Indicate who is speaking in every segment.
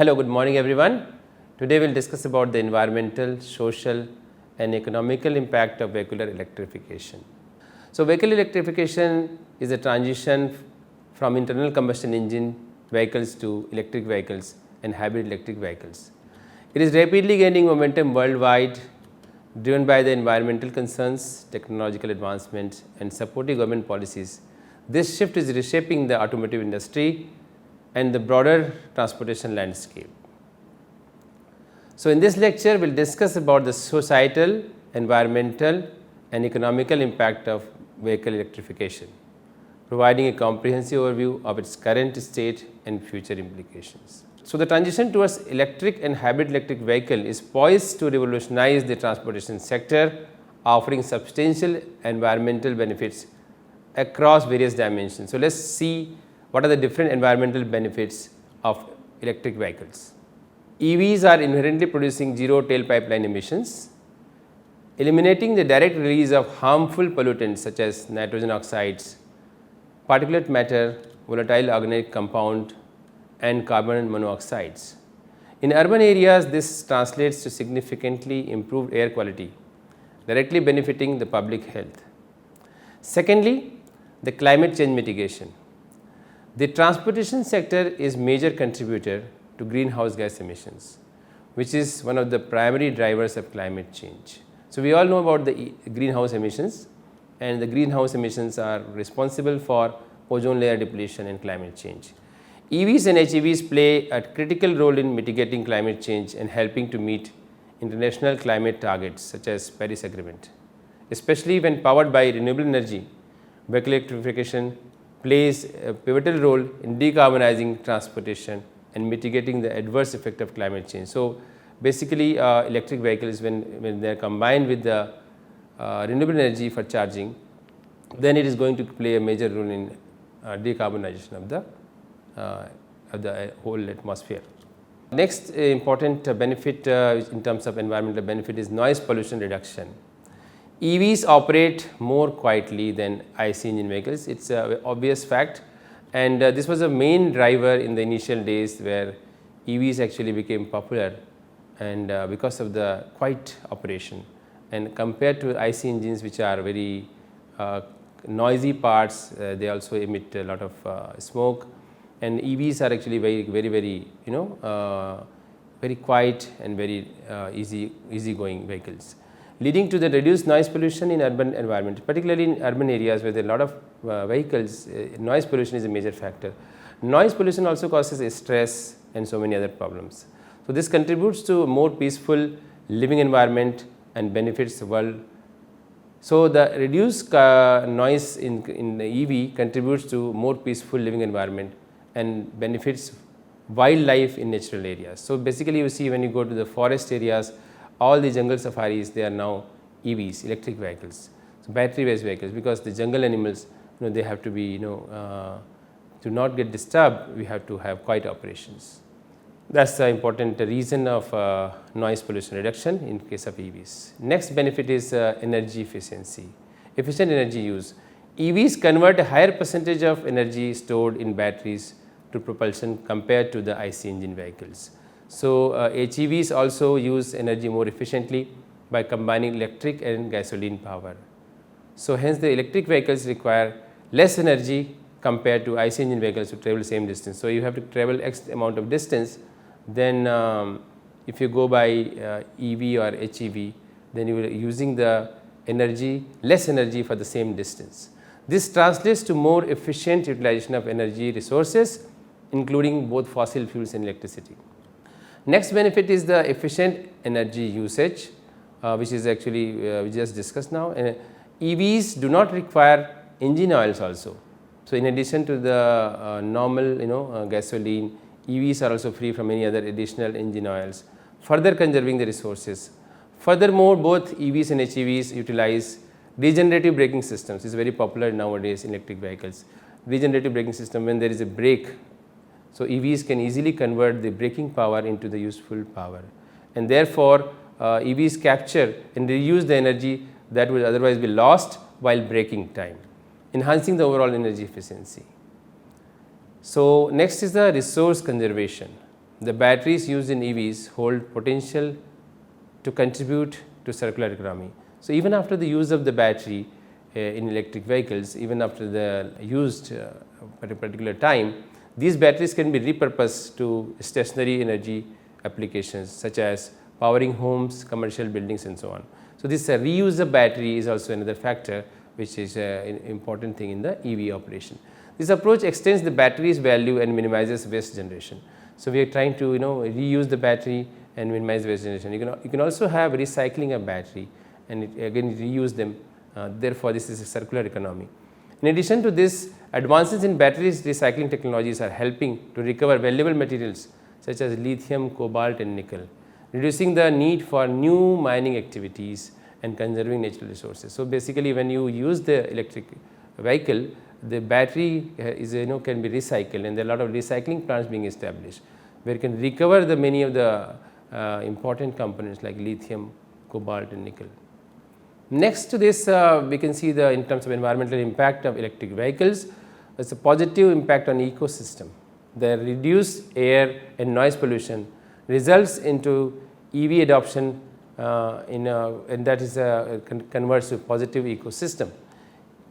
Speaker 1: Hello, good morning everyone. Today we will discuss about the environmental, social and economical impact of vehicular electrification. So, vehicle electrification is a transition from internal combustion engine vehicles to electric vehicles and hybrid electric vehicles. It is rapidly gaining momentum worldwide, driven by the environmental concerns, technological advancements and supportive government policies. This shift is reshaping the automotive industry and the broader transportation landscape. So, in this lecture we will discuss about the societal, environmental and economical impact of vehicle electrification, providing a comprehensive overview of its current state and future implications. So, the transition towards electric and hybrid electric vehicle is poised to revolutionize the transportation sector, offering substantial environmental benefits across various dimensions. So, let us see what are the different environmental benefits of electric vehicles. EVs are inherently producing zero tailpipe line emissions, eliminating the direct release of harmful pollutants such as nitrogen oxides, particulate matter, volatile organic compound and carbon monoxides. In urban areas, this translates to significantly improved air quality, directly benefiting the public health. Secondly, the climate change mitigation. The transportation sector is major contributor to greenhouse gas emissions, which is one of the primary drivers of climate change. So, we all know about the greenhouse emissions, and the greenhouse emissions are responsible for ozone layer depletion and climate change. EVs and HEVs play a critical role in mitigating climate change and helping to meet international climate targets such as Paris Agreement. Especially when powered by renewable energy, vehicle electrification plays a pivotal role in decarbonizing transportation and mitigating the adverse effect of climate change. So, basically electric vehicles, when they are combined with the renewable energy for charging, then it is going to play a major role in decarbonization of the whole atmosphere. Next important benefit in terms of environmental benefit is noise pollution reduction. EVs operate more quietly than IC engine vehicles. It is an obvious fact, and this was a main driver in the initial days where EVs actually became popular, and because of the quiet operation, and compared to IC engines which are very noisy parts, they also emit a lot of smoke, and EVs are actually very very quiet and very easy-going vehicles, leading to the reduced noise pollution in urban environment, particularly in urban areas where there are a lot of vehicles. Noise pollution is a major factor. Noise pollution also causes stress and so many other problems. So, this contributes to a more peaceful living environment and benefits the world. So, the reduced noise in the EV contributes to more peaceful living environment and benefits wildlife in natural areas. So, basically you see when you go to the forest areas, all the jungle safaris, they are now EVs, electric vehicles, so battery based vehicles, because the jungle animals, they have to be, to not get disturbed, we have to have quiet operations. That is the important reason of noise pollution reduction in case of EVs. Next benefit is energy efficiency, efficient energy use. EVs convert a higher percentage of energy stored in batteries to propulsion compared to the IC engine vehicles. So, HEVs also use energy more efficiently by combining electric and gasoline power. So, hence the electric vehicles require less energy compared to IC engine vehicles to travel same distance. So, you have to travel X amount of distance, then if you go by EV or HEV, then you are using the energy, less energy for the same distance. This translates to more efficient utilization of energy resources, including both fossil fuels and electricity. Next benefit is the efficient energy usage, which is actually we just discussed now. EVs do not require engine oils also. So, in addition to the normal gasoline, EVs are also free from any other additional engine oils, further conserving the resources. Furthermore, both EVs and HEVs utilize regenerative braking systems. It is very popular nowadays in electric vehicles. Regenerative braking system, when there is a brake, so EVs can easily convert the braking power into the useful power, and therefore EVs capture and reuse the energy that would otherwise be lost while braking time, enhancing the overall energy efficiency. So, next is the resource conservation. the batteries used in EVs hold potential to contribute to circular economy. So, even after the use of the battery in electric vehicles, even after the used at a particular time, these batteries can be repurposed to stationary energy applications such as powering homes, commercial buildings and so on. So, this reuse of battery is also another factor which is an important thing in the EV operation. This approach extends the battery's value and minimizes waste generation. So, we are trying to reuse the battery and minimize waste generation. You can also have recycling of battery and again reuse them, therefore, this is a circular economy. In addition to this, advances in batteries recycling technologies are helping to recover valuable materials such as lithium, cobalt and nickel, reducing the need for new mining activities and conserving natural resources. So, basically when you use the electric vehicle, the battery is can be recycled, and there are a lot of recycling plants being established where you can recover the many of the important components like lithium, cobalt and nickel. Next to this, we can see the in terms of environmental impact of electric vehicles, there is a positive impact on ecosystem. The reduced air and noise pollution results into EV adoption and that is converts to positive ecosystem.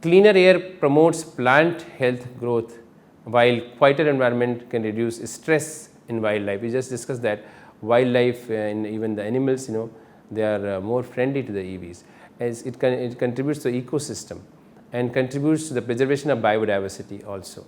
Speaker 1: Cleaner air promotes plant health growth, while quieter environment can reduce stress in wildlife. We just discussed that wildlife and even the animals, they are more friendly to the EVs, as it contributes to the ecosystem and contributes to the preservation of biodiversity also.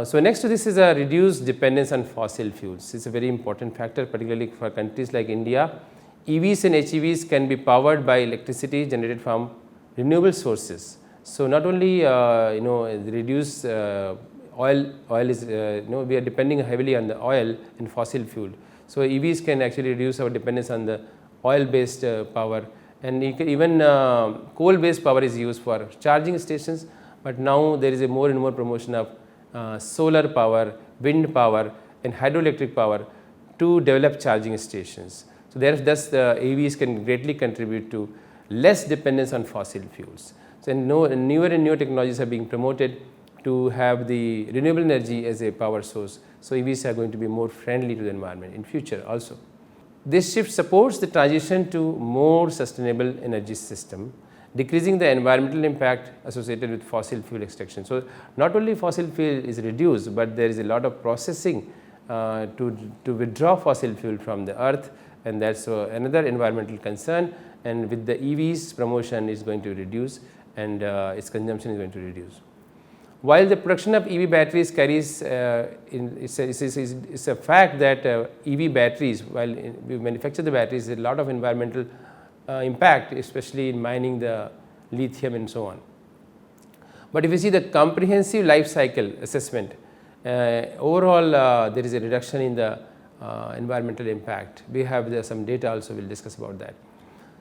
Speaker 1: So, next to this is a reduced dependence on fossil fuels. It is a very important factor, particularly for countries like India. EVs and HEVs can be powered by electricity generated from renewable sources. So, not only reduce oil is we are depending heavily on the oil and fossil fuel. So, EVs can actually reduce our dependence on the oil based power, and even coal based power is used for charging stations, but now there is a more and more promotion of solar power, wind power and hydroelectric power to develop charging stations. So, thus the EVs can greatly contribute to less dependence on fossil fuels. So, newer and newer technologies are being promoted to have the renewable energy as a power source. So, EVs are going to be more friendly to the environment in future also. This shift supports the transition to more sustainable energy system, decreasing the environmental impact associated with fossil fuel extraction. So, not only fossil fuel is reduced, but there is a lot of processing to withdraw fossil fuel from the earth, and that is another environmental concern, and with the EVs promotion is going to reduce and its consumption is going to reduce. While the production of EV batteries carries, it's a fact that EV batteries, while we manufacture the batteries, there is a lot of environmental impact, especially in mining the lithium and so on. But if you see the comprehensive life cycle assessment, overall there is a reduction in the environmental impact. We have some data also, we will discuss about that.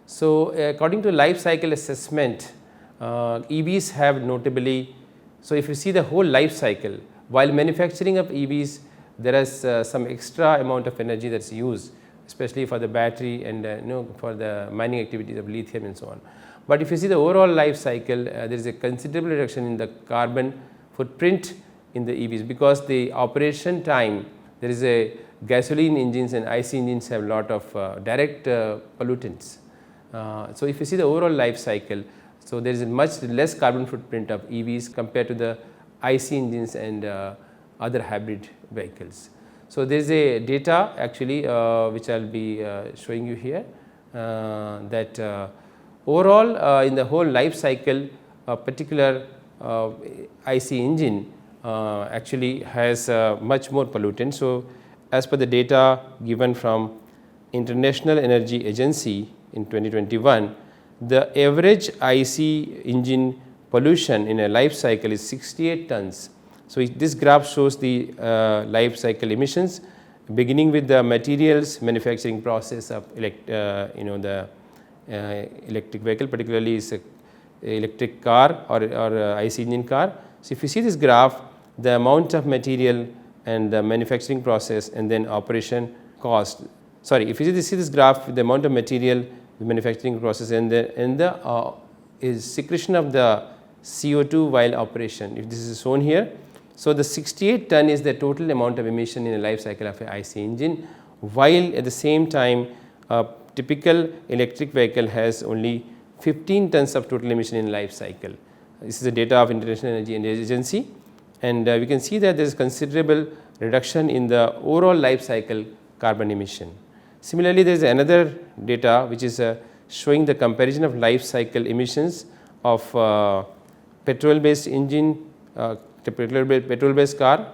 Speaker 1: So, according to life cycle assessment, EVs have notably, so if you see the whole life cycle, while manufacturing of EVs, there is some extra amount of energy that is used, especially for the battery and for the mining activities of lithium and so on. But if you see the overall life cycle, there is a considerable reduction in the carbon footprint in the EVs, because the operation time, there is a gasoline engines and IC engines have a lot of direct pollutants. So, if you see the overall life cycle, so there is a much less carbon footprint of EVs compared to the IC engines and other hybrid vehicles. So, there is a data actually which I will be showing you here, that overall in the whole life cycle, a particular IC engine actually has much more pollutant. So, as per the data given from International Energy Agency in 2021, the average IC engine pollution in a life cycle is 68 tons. So, this graph shows the life cycle emissions, beginning with the materials manufacturing process of the electric vehicle, particularly is a electric car or IC engine car. So, if you see this graph, the amount of material and the manufacturing process and then operation cost. Sorry, if you see this graph, the amount of material, the manufacturing process and the is secretion of the CO2 while operation. If this is shown here, So, the 68 ton is the total amount of emission in a life cycle of a IC engine, while at the same time a typical electric vehicle has only 15 tons of total emission in life cycle. This is the data of International Energy Agency, and we can see that there is considerable reduction in the overall life cycle carbon emission. Similarly, there is another data which is showing the comparison of life cycle emissions of petrol based engine, petrol based car.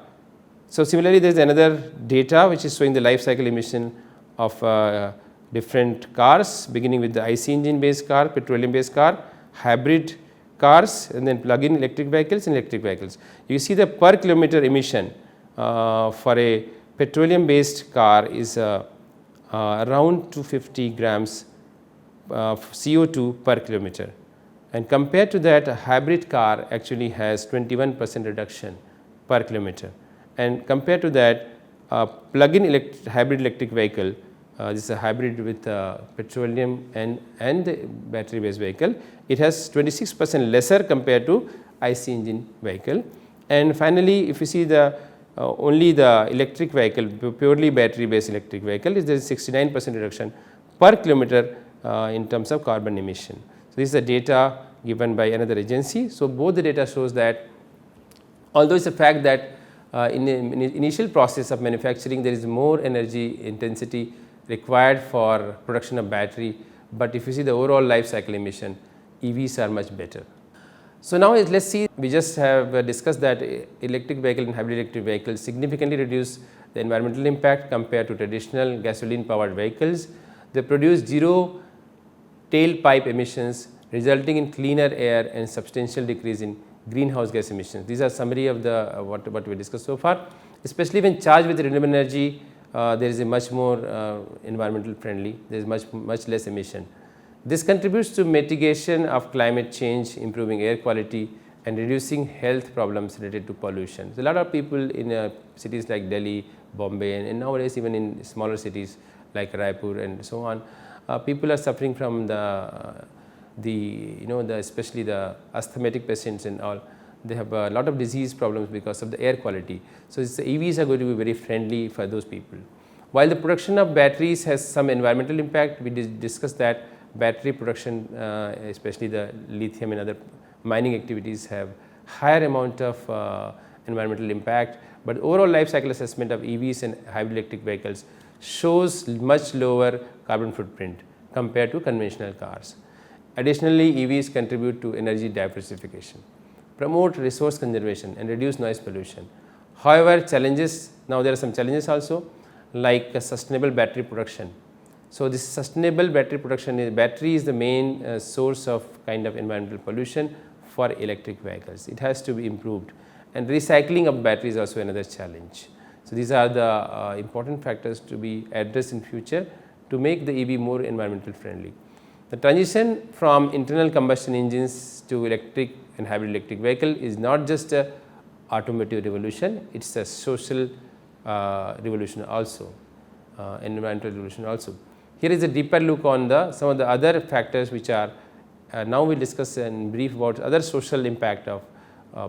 Speaker 1: So, similarly, there is another data which is showing the life cycle emission of different cars, beginning with the IC engine based car, petroleum based car, hybrid cars, and then plug-in electric vehicles and electric vehicles. You see the per kilometer emission for a petroleum based car is around 250 grams of CO2 per kilometer, and compared to that a hybrid car actually has 21% reduction per kilometer, and compared to that a plug-in hybrid electric vehicle, this is a hybrid with petroleum and battery based vehicle, it has 26% lesser compared to IC engine vehicle. And finally, if you see the only the electric vehicle, purely battery based electric vehicle, is there is 69% reduction per kilometer in terms of carbon emission. So, this is the data given by another agency. So, both the data shows that although it is a fact that in the initial process of manufacturing there is more energy intensity required for production of battery, but if you see the overall life cycle emission, EVs are much better. So, now let us see, we just have discussed that electric vehicle and hybrid electric vehicles significantly reduce the environmental impact compared to traditional gasoline powered vehicles. They produce zero tailpipe emissions, resulting in cleaner air and substantial decrease in greenhouse gas emissions. These are summary of the what we discussed so far. Especially when charged with renewable energy, there is a much more environmental friendly, there is much less emission. This contributes to mitigation of climate change, improving air quality and reducing health problems related to pollution. So, a lot of people in cities like Delhi, Bombay, and nowadays even in smaller cities like Raipur and so on, people are suffering from especially the asthmatic patients and all. They have a lot of disease problems because of the air quality. So, the EVs are going to be very friendly for those people. While the production of batteries has some environmental impact, we discussed that battery production, especially the lithium and other mining activities, have higher amount of environmental impact, but overall life cycle assessment of EVs and hybrid electric vehicles shows much lower carbon footprint compared to conventional cars. Additionally, EVs contribute to energy diversification, promote resource conservation and reduce noise pollution. However, now there are some challenges also, like sustainable battery production. So, this sustainable battery production battery is the main source of kind of environmental pollution for electric vehicles. It has to be improved, and recycling of battery is also another challenge. So, these are the important factors to be addressed in future to make the EV more environmental friendly. The transition from internal combustion engines to electric and hybrid electric vehicle is not just a automotive revolution, it is a social revolution also, environmental revolution also. Here is a deeper look on some of the other factors which are now we will discuss in brief about other social impact of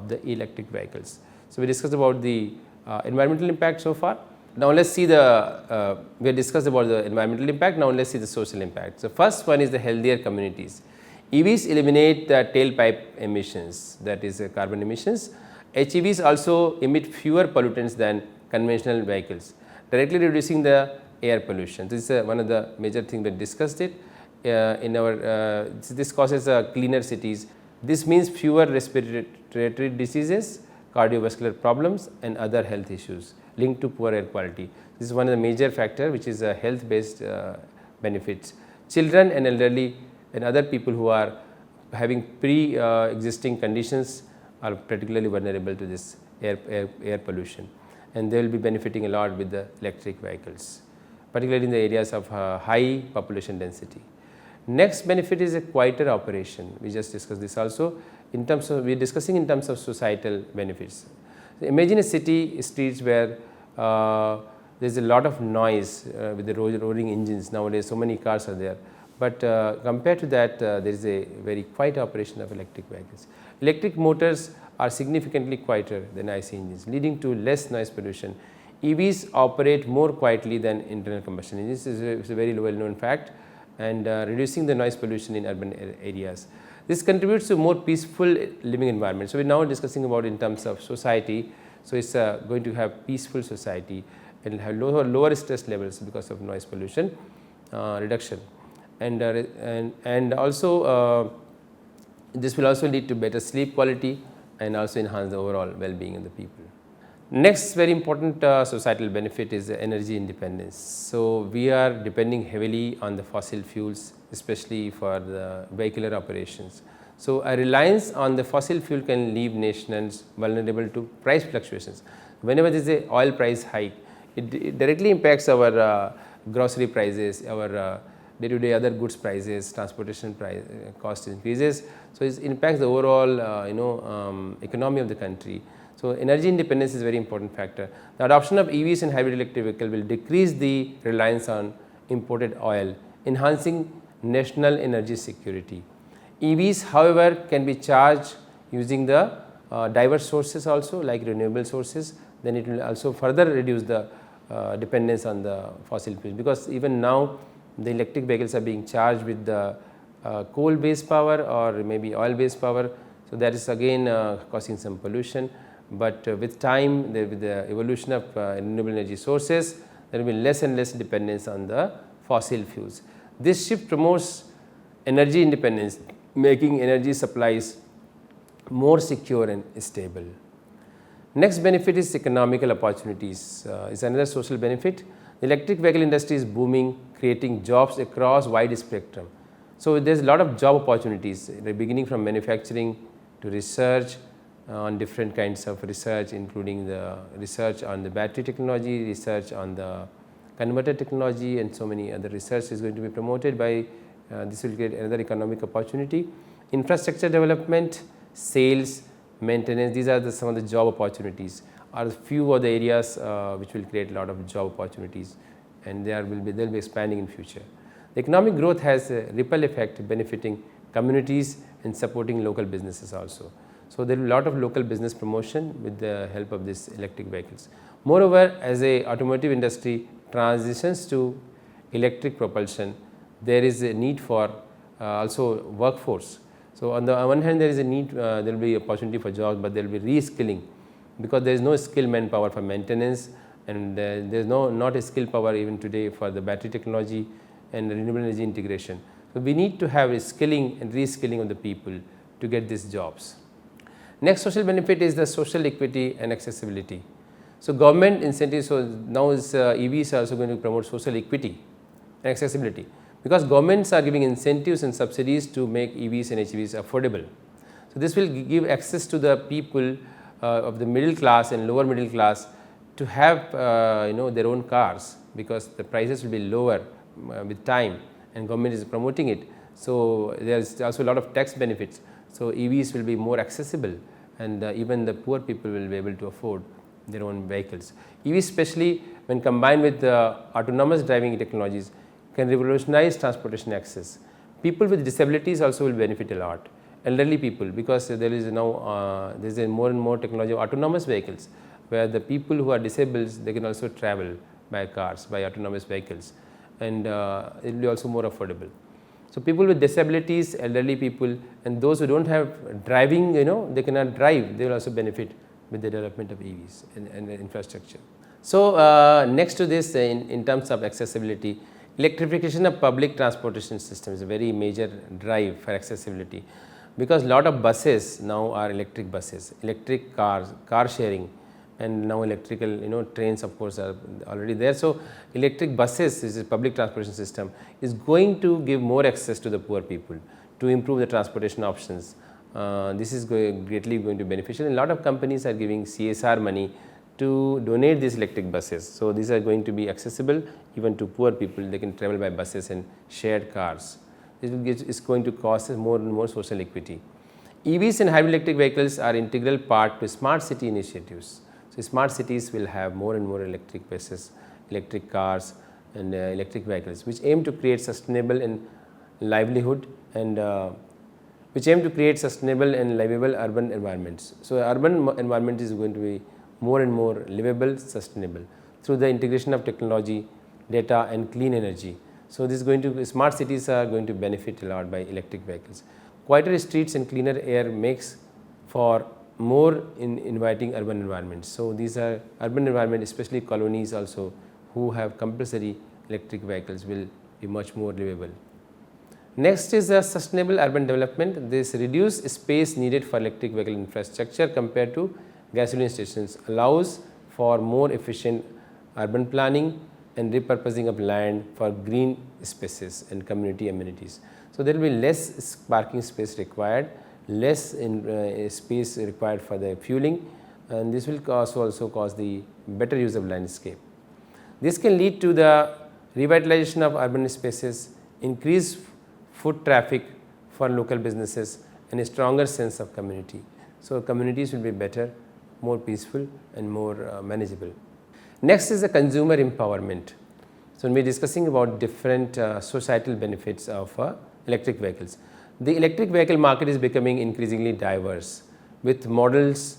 Speaker 1: the electric vehicles. So, we discussed about the environmental impact so far. Now, let us see we have discussed about the environmental impact, now let us see the social impact. So, first one is the healthier communities. EVs eliminate the tailpipe emissions, that is carbon emissions. HEVs also emit fewer pollutants than conventional vehicles, directly reducing the air pollution. This is one of the major things we discussed it in our this causes cleaner cities. This means fewer respiratory diseases, cardiovascular problems and other health issues linked to poor air quality. This is one of the major factor which is health based benefits. Children and elderly and other people who are having pre-existing conditions are particularly vulnerable to this air pollution, and they will be benefiting a lot with the electric vehicles, particularly in the areas of high population density. Next benefit is a quieter operation. We just discussed this also in terms of, we are discussing in terms of societal benefits. So, imagine a city streets where there is a lot of noise with the roaring engines. Nowadays so many cars are there, but compared to that there is a very quiet operation of electric vehicles. Electric motors are significantly quieter than IC engines, leading to less noise pollution. EVs operate more quietly than internal combustion engines. This is a very well known fact, and reducing the noise pollution in urban areas. This contributes to more peaceful living environment. So, we are now discussing about in terms of society. So, it is going to have peaceful society and have lower stress levels because of noise pollution reduction, and also this will also lead to better sleep quality and also enhance the overall well-being of the people. Next very important societal benefit is energy independence. So, we are depending heavily on the fossil fuels, especially for the vehicular operations. So, a reliance on the fossil fuel can leave nations vulnerable to price fluctuations. Whenever there is a oil price hike, it directly impacts our grocery prices, our day-to-day other goods prices, transportation price cost increases. So, it impacts the overall economy of the country. So, energy independence is a very important factor. The adoption of EVs and hybrid electric vehicle will decrease the reliance on imported oil, enhancing national energy security. EVs, however, can be charged using the diverse sources also, like renewable sources. Then it will also further reduce the dependence on the fossil fuels, because even now the electric vehicles are being charged with the coal based power or maybe oil based power. So, that is again causing some pollution, but with time, with the evolution of renewable energy sources, there will be less and less dependence on the fossil fuels. This shift promotes energy independence, making energy supplies more secure and stable. Next benefit is economical opportunities. Is another social benefit. The electric vehicle industry is booming, creating jobs across wide spectrum. So, there is a lot of job opportunities, beginning from manufacturing to research on different kinds of research, including the research on the battery technology, research on the converter technology, and so many other research is going to be promoted by this will create another economic opportunity. Infrastructure development, sales, maintenance, these are some of the job opportunities, are few of the areas which will create a lot of job opportunities, and they will be expanding in future. The economic growth has a ripple effect, benefiting communities and supporting local businesses also. So, there will be a lot of local business promotion with the help of these electric vehicles. Moreover, as a automotive industry transitions to electric propulsion, there is a need for also workforce. So, on the one hand there is a need, there will be opportunity for jobs, but there will be reskilling, because there is no skilled manpower for maintenance, and there is not a skill power even today for the battery technology and renewable energy integration. So, we need to have a skilling and reskilling of the people to get these jobs. Next social benefit is the social equity and accessibility. So, government incentives, so now EVs are also going to promote social equity and accessibility, because governments are giving incentives and subsidies to make EVs and HEVs affordable. So, this will give access to the people of the middle class and lower middle class to have their own cars, because the prices will be lower with time and government is promoting it. So, there is also a lot of tax benefits. So, EVs will be more accessible, and even the poor people will be able to afford their own vehicles. EVs, especially when combined with autonomous driving technologies, can revolutionize transportation access. People with disabilities also will benefit a lot. Elderly people, because there is now there is a more and more technology of autonomous vehicles, where the people who are disabled, they can also travel by cars, by autonomous vehicles, and it will be also more affordable. So, people with disabilities, elderly people, and those who do not have driving, they cannot drive, they will also benefit with the development of EVs and infrastructure. So, next to this, in terms of accessibility, electrification of public transportation system is a very major drive for accessibility, because lot of buses now are electric buses, electric cars, car sharing, and now electrical trains of course are already there. So, electric buses, this is public transportation system, is going to give more access to the poor people to improve the transportation options. This is greatly going to be beneficial, and a lot of companies are giving CSR money to donate these electric buses. So, these are going to be accessible even to poor people, they can travel by buses and shared cars. This is going to cause more and more social equity. EVs and hybrid electric vehicles are integral part to smart city initiatives. So, smart cities will have more and more electric buses, electric cars, and electric vehicles, which aim to create sustainable and livelihood and which aim to create sustainable and livable urban environments. So, urban environment is going to be more and more livable, sustainable through the integration of technology, data and clean energy. So, this is going to smart cities are going to benefit a lot by electric vehicles. Quieter streets and cleaner air makes for more inviting urban environments. So, these are urban environment, especially colonies also who have compulsory electric vehicles will be much more livable. Next is the sustainable urban development. This reduced space needed for electric vehicle infrastructure compared to gasoline stations allows for more efficient urban planning and repurposing of land for green spaces and community amenities. So, there will be less parking space required, less space required for the fueling, and this will also cause the better use of landscape. This can lead to the revitalization of urban spaces, increased foot traffic for local businesses and a stronger sense of community. So, communities will be better, more peaceful and more manageable. Next is the consumer empowerment. So, we are discussing about different societal benefits of electric vehicles. The electric vehicle market is becoming increasingly diverse with models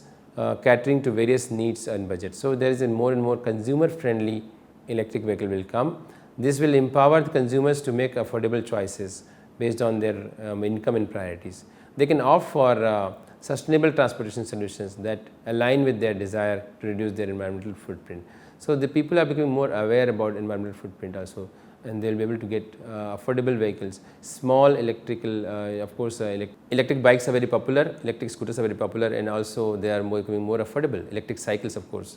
Speaker 1: catering to various needs and budgets. So, there is a more and more consumer friendly electric vehicle will come. This will empower the consumers to make affordable choices based on their income and priorities. They can opt for sustainable transportation solutions that align with their desire to reduce their environmental footprint. So, the people are becoming more aware about environmental footprint also, and they will be able to get affordable vehicles. Small electrical, of course, electric bikes are very popular, electric scooters are very popular, and also they are becoming more affordable. Electric cycles, of course.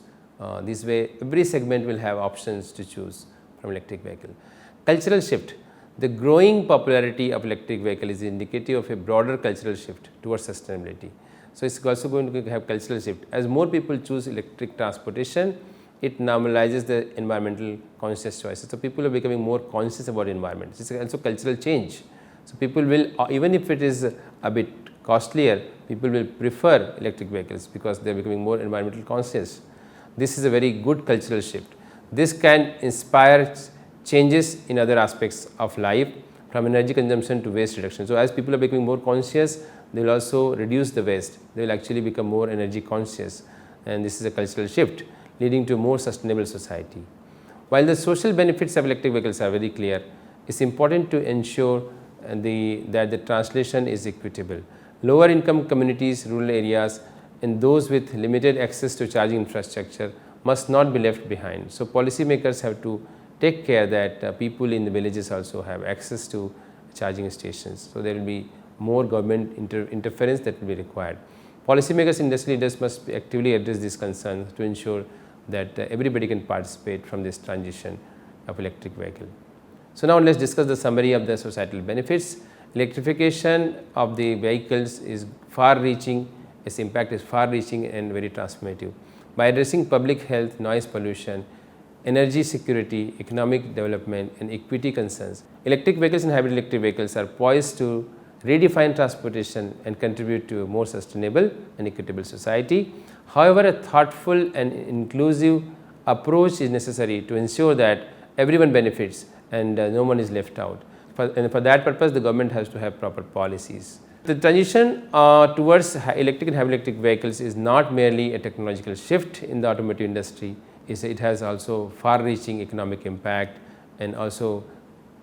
Speaker 1: This way, every segment will have options to choose from electric vehicle. Cultural shift. The growing popularity of electric vehicle is indicative of a broader cultural shift towards sustainability. So, it is also going to have cultural shift. As more people choose electric transportation, it normalizes the environmental conscious choices. So, people are becoming more conscious about environment. It is also cultural change. So, people will, even if it is a bit costlier, people will prefer electric vehicles because they are becoming more environmental conscious. This is a very good cultural shift. This can inspire changes in other aspects of life, from energy consumption to waste reduction. So, as people are becoming more conscious, they will also reduce the waste. They will actually become more energy conscious, and this is a cultural shift leading to a more sustainable society. While the social benefits of electric vehicles are very clear, it is important to ensure that the translation is equitable. Lower income communities, rural areas and those with limited access to charging infrastructure must not be left behind. So, policymakers have to take care that people in the villages also have access to charging stations. So, there will be more government interference that will be required. Policymakers, industry leaders must actively address these concerns to ensure that everybody can participate from this transition of electric vehicle. So, now let us discuss the summary of the societal benefits. Electrification of the vehicles is far reaching, its impact is far reaching and very transformative. By addressing public health, noise pollution, energy security, economic development and equity concerns, electric vehicles and hybrid electric vehicles are poised to redefine transportation and contribute to a more sustainable and equitable society. However, a thoughtful and inclusive approach is necessary to ensure that everyone benefits and no one is left out. And for that purpose, the government has to have proper policies. The transition towards electric and hybrid electric vehicles is not merely a technological shift in the automotive industry. It has also far-reaching economic impact and also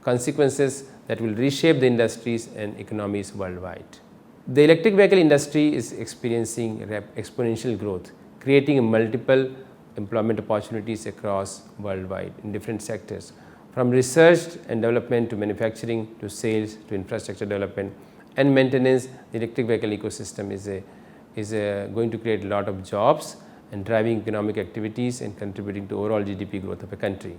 Speaker 1: consequences that will reshape the industries and economies worldwide. The electric vehicle industry is experiencing exponential growth, creating multiple employment opportunities across worldwide in different sectors, from research and development to manufacturing to sales to infrastructure development and maintenance. The electric vehicle ecosystem is going to create a lot of jobs and driving economic activities and contributing to overall GDP growth of a country.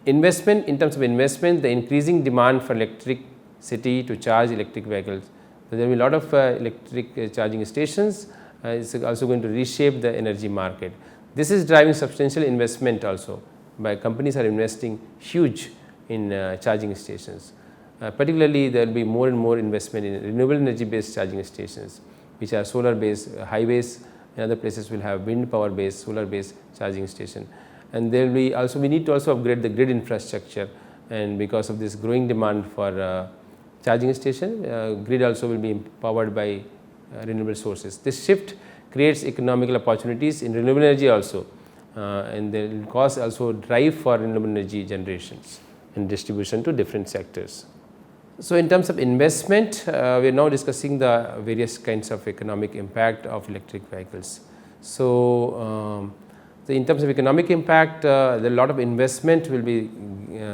Speaker 1: Investment, in terms of investment, the increasing demand for electricity to charge electric vehicles. So, there will be a lot of electric charging stations. It's also going to reshape the energy market. This is driving substantial investment also. By companies are investing huge in charging stations. Particularly, there will be more and more investment in renewable energy based charging stations, which are solar based. Highways and other places will have wind power based, solar based charging station. And there will be also, we need to also upgrade the grid infrastructure, and because of this growing demand for charging station, grid also will be powered by renewable sources. This shift creates economical opportunities in renewable energy also, and there will cause also drive for renewable energy generations and distribution to different sectors. So, in terms of investment, we are now discussing the various kinds of economic impact of electric vehicles. So, in terms of economic impact, there are a lot of investment will be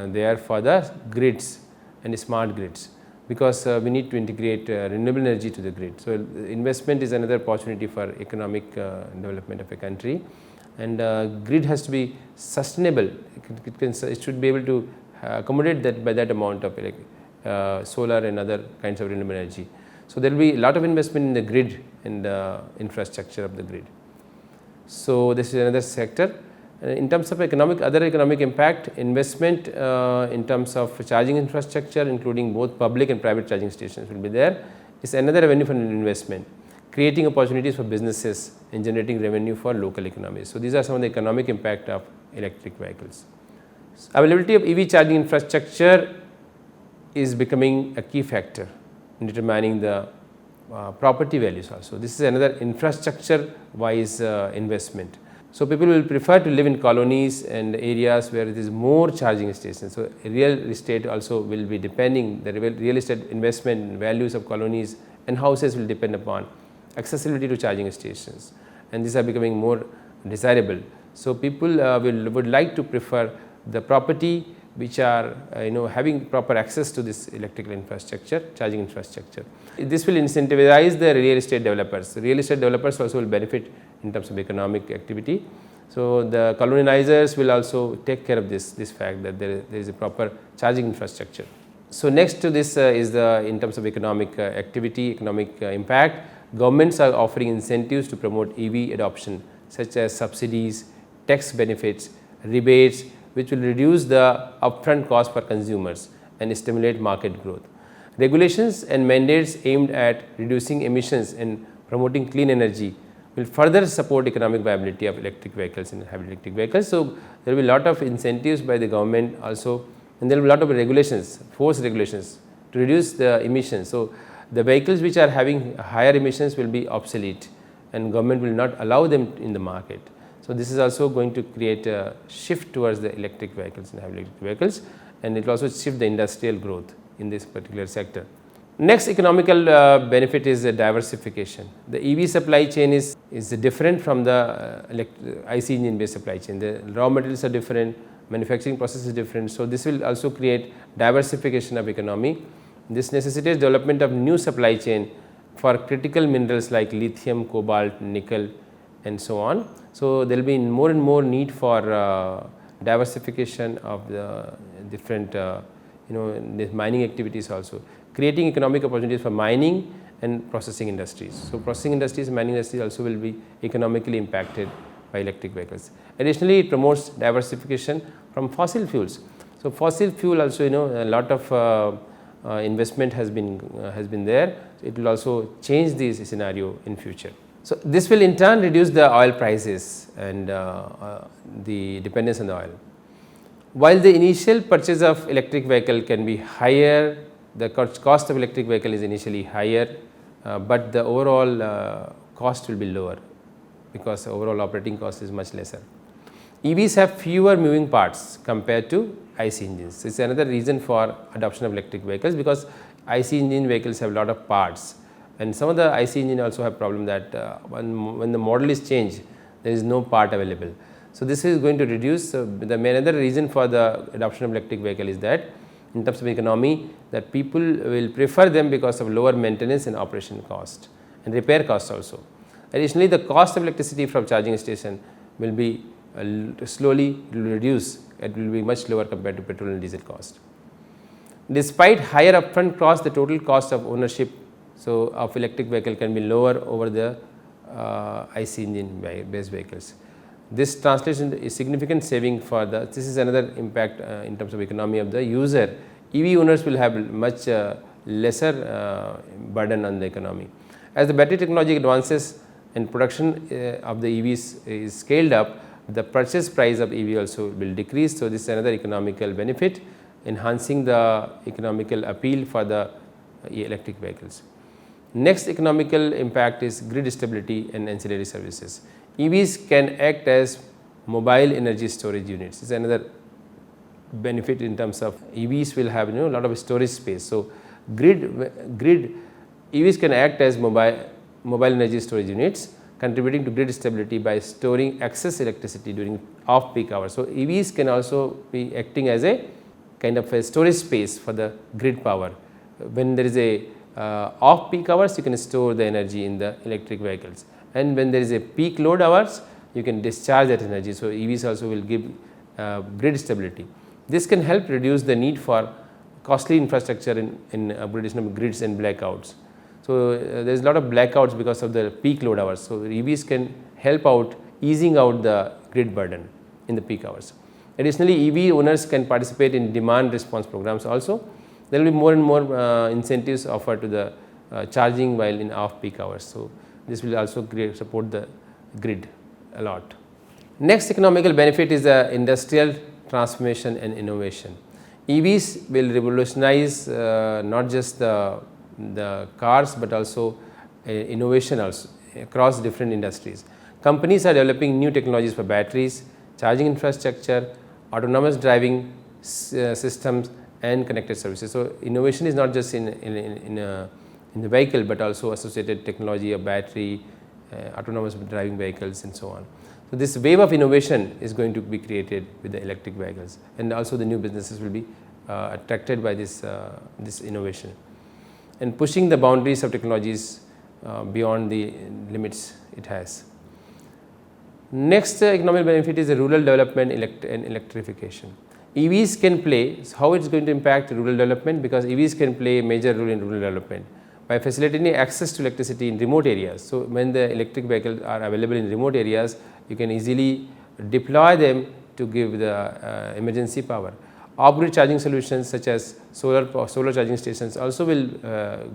Speaker 1: there for the grids and smart grids, because we need to integrate renewable energy to the grid. So, investment is another opportunity for economic development of a country, and grid has to be sustainable. It should be able to accommodate that by that amount of solar and other kinds of renewable energy. So, there will be a lot of investment in the grid and infrastructure of the grid. So, this is another sector. In terms of other economic impact, investment in terms of charging infrastructure, including both public and private charging stations, will be there. Is another avenue for investment, creating opportunities for businesses and generating revenue for local economies. So, these are some of the economic impact of electric vehicles. Availability of EV charging infrastructure is becoming a key factor in determining the property values also. This is another infrastructure wise investment. So, people will prefer to live in colonies and areas where it is more charging stations. So, real estate also will be depending, the real estate investment values of colonies and houses will depend upon accessibility to charging stations, and these are becoming more desirable. So, people would like to prefer the property which are having proper access to this electrical infrastructure, charging infrastructure. This will incentivize the real estate developers. The real estate developers also will benefit in terms of economic activity. So, the colonizers will also take care of this fact that there is a proper charging infrastructure. So, next to this is in terms of economic activity, economic impact, governments are offering incentives to promote EV adoption, such as subsidies, tax benefits, rebates, which will reduce the upfront cost for consumers and stimulate market growth. Regulations and mandates aimed at reducing emissions and promoting clean energy will further support economic viability of electric vehicles and hybrid electric vehicles. So, there will be a lot of incentives by the government also, and there will be a lot of regulations, forced regulations to reduce the emissions. So, the vehicles which are having higher emissions will be obsolete, and government will not allow them in the market. So, this is also going to create a shift towards the electric vehicles and hybrid electric vehicles, and it will also shift the industrial growth in this particular sector. Next economical benefit is diversification. The EV supply chain is different from the IC engine based supply chain. The raw materials are different, manufacturing process is different. So, this will also create diversification of economy. This necessitates development of new supply chain for critical minerals like lithium, cobalt, nickel, and so on. So, there will be more and more need for diversification of the different the mining activities also, creating economic opportunities for mining and processing industries. So, processing industries and mining industries also will be economically impacted by electric vehicles. Additionally, it promotes diversification from fossil fuels. So, fossil fuel also a lot of investment has been there. It will also change this scenario in future. So, this will in turn reduce the oil prices and the dependence on the oil. While the initial purchase of electric vehicle can be higher, the cost of electric vehicle is initially higher, but the overall cost will be lower, because the overall operating cost is much lesser. EVs have fewer moving parts compared to IC engines. This is another reason for adoption of electric vehicles, because IC engine vehicles have a lot of parts, and some of the IC engine also have problem that when the model is changed, there is no part available. So, this is going to reduce the main other reason for the adoption of electric vehicle is that in terms of economy, that people will prefer them because of lower maintenance and operation cost and repair cost also. Additionally, the cost of electricity from charging station will be slowly reduce, it will be much lower compared to petrol and diesel cost. Despite higher upfront cost, the total cost of ownership of electric vehicle can be lower over the IC engine based vehicles. This translates into a significant saving for this is another impact in terms of economy of the user. EV owners will have much lesser burden on the economy. As the battery technology advances and production of the EVs is scaled up, the purchase price of EV also will decrease. So, this is another economical benefit, enhancing the economical appeal for the electric vehicles. Next economical impact is grid stability and ancillary services. EVs can act as mobile energy storage units. This is another benefit in terms of EVs will have a lot of storage space. So, grid EVs can act as mobile energy storage units, contributing to grid stability by storing excess electricity during off peak hours. So, EVs can also be acting as a kind of a storage space for the grid power. When there is a off peak hours, you can store the energy in the electric vehicles, and when there is a peak load hours, you can discharge that energy. So, EVs also will give grid stability. This can help reduce the need for costly infrastructure in upgradation of grids and blackouts. So, there is a lot of blackouts because of the peak load hours. So, EVs can help out easing out the grid burden in the peak hours. Additionally, EV owners can participate in demand response programs also. There will be more and more incentives offered to the charging while in off peak hours. So, this will also support the grid a lot. Next economical benefit is the industrial transformation and innovation. EVs will revolutionize not just the cars, but also innovation also across different industries. Companies are developing new technologies for batteries, charging infrastructure, autonomous driving systems and connected services. So, innovation is not just in the vehicle, but also associated technology of battery, autonomous driving vehicles and so on. So, this wave of innovation is going to be created with the electric vehicles, and also the new businesses will be attracted by this innovation, and pushing the boundaries of technologies beyond the limits it has. Next economic benefit is the rural development and electrification. EVs can play, how it is going to impact rural development, because EVs can play a major role in rural development by facilitating access to electricity in remote areas. So, when the electric vehicles are available in remote areas, you can easily deploy them to give the emergency power. Off-grid charging solutions such as solar charging stations also will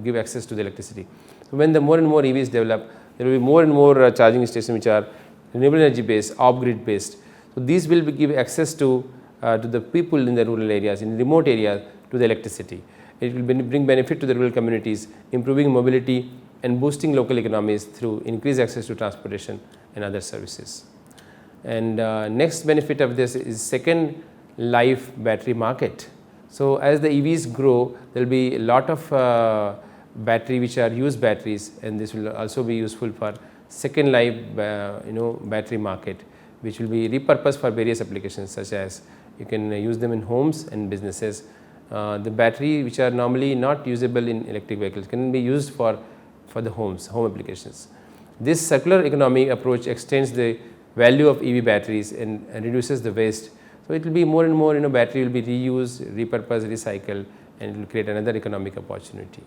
Speaker 1: give access to the electricity. So, when the more and more EVs develop, there will be more and more charging stations which are renewable energy based, off-grid based. So, these will give access to the people in the rural areas, in remote areas, to the electricity. It will bring benefit to the rural communities, improving mobility and boosting local economies through increased access to transportation and other services. And next benefit of this is second life battery market. So, as the EVs grow, there will be a lot of battery which are used batteries, and this will also be useful for second life battery market, which will be repurposed for various applications, such as you can use them in homes and businesses. The battery which are normally not usable in electric vehicles can be used for the home applications. This circular economy approach extends the value of EV batteries and reduces the waste. So, it will be more and more battery will be reused, repurposed, recycled, and it will create another economic opportunity.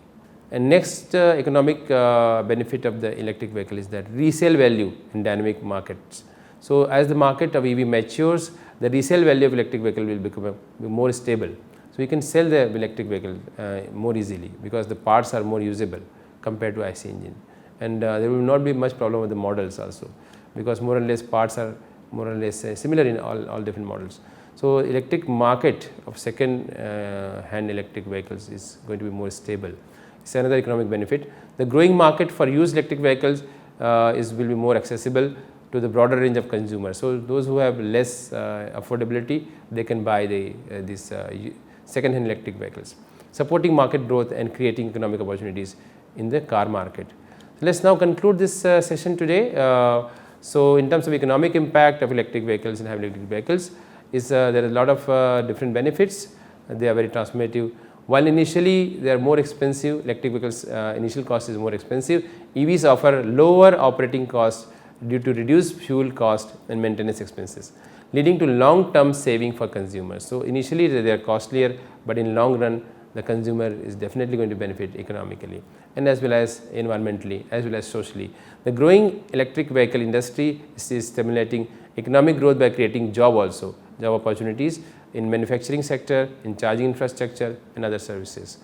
Speaker 1: And next economic benefit of the electric vehicle is that resale value in dynamic markets. So, as the market of EV matures, the resale value of electric vehicle will become more stable. So, you can sell the electric vehicle more easily, because the parts are more usable compared to IC engine, and there will not be much problem with the models also, because more or less parts are more or less similar in all different models. So, electric market of second hand electric vehicles is going to be more stable. It is another economic benefit. The growing market for used electric vehicles will be more accessible to the broader range of consumers. So, those who have less affordability, they can buy these second hand electric vehicles, supporting market growth and creating economic opportunities in the car market. So, let us now conclude this session today. So, in terms of economic impact of electric vehicles and heavy electric vehicles, there are a lot of different benefits. They are very transformative. While initially they are more expensive, electric vehicles initial cost is more expensive, EVs offer lower operating costs due to reduced fuel cost and maintenance expenses, leading to long term saving for consumers. So, initially they are costlier, but in long run the consumer is definitely going to benefit economically and as well as environmentally as well as socially. The growing electric vehicle industry is stimulating economic growth by creating job opportunities in manufacturing sector, in charging infrastructure and other services.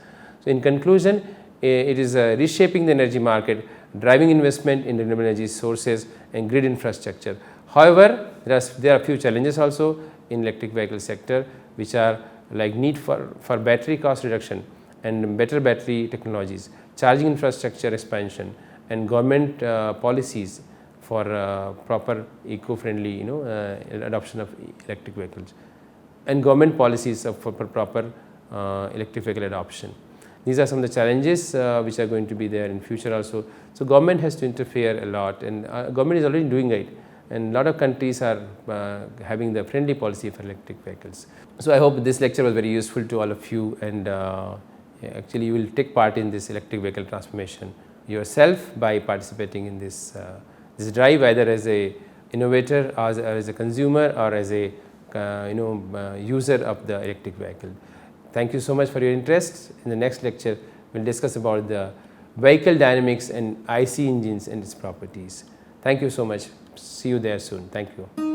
Speaker 1: So, in conclusion, it is reshaping the energy market, driving investment in renewable energy sources and grid infrastructure. However, there are few challenges also in electric vehicle sector, which are like need for battery cost reduction and better battery technologies, charging infrastructure expansion, and government policies for proper eco-friendly adoption of electric vehicles, and government policies for proper electric vehicle adoption. These are some of the challenges which are going to be there in future also. So, government has to interfere a lot, and government is already doing it, and a lot of countries are having the friendly policy for electric vehicles. So, I hope this lecture was very useful to all of you, and actually you will take part in this electric vehicle transformation yourself by participating in this drive, either as a innovator or as a consumer or as a user of the electric vehicle. Thank you so much for your interest. In the next lecture, we will discuss about the vehicle dynamics and IC engines and its properties. Thank you so much. See you there soon. Thank you.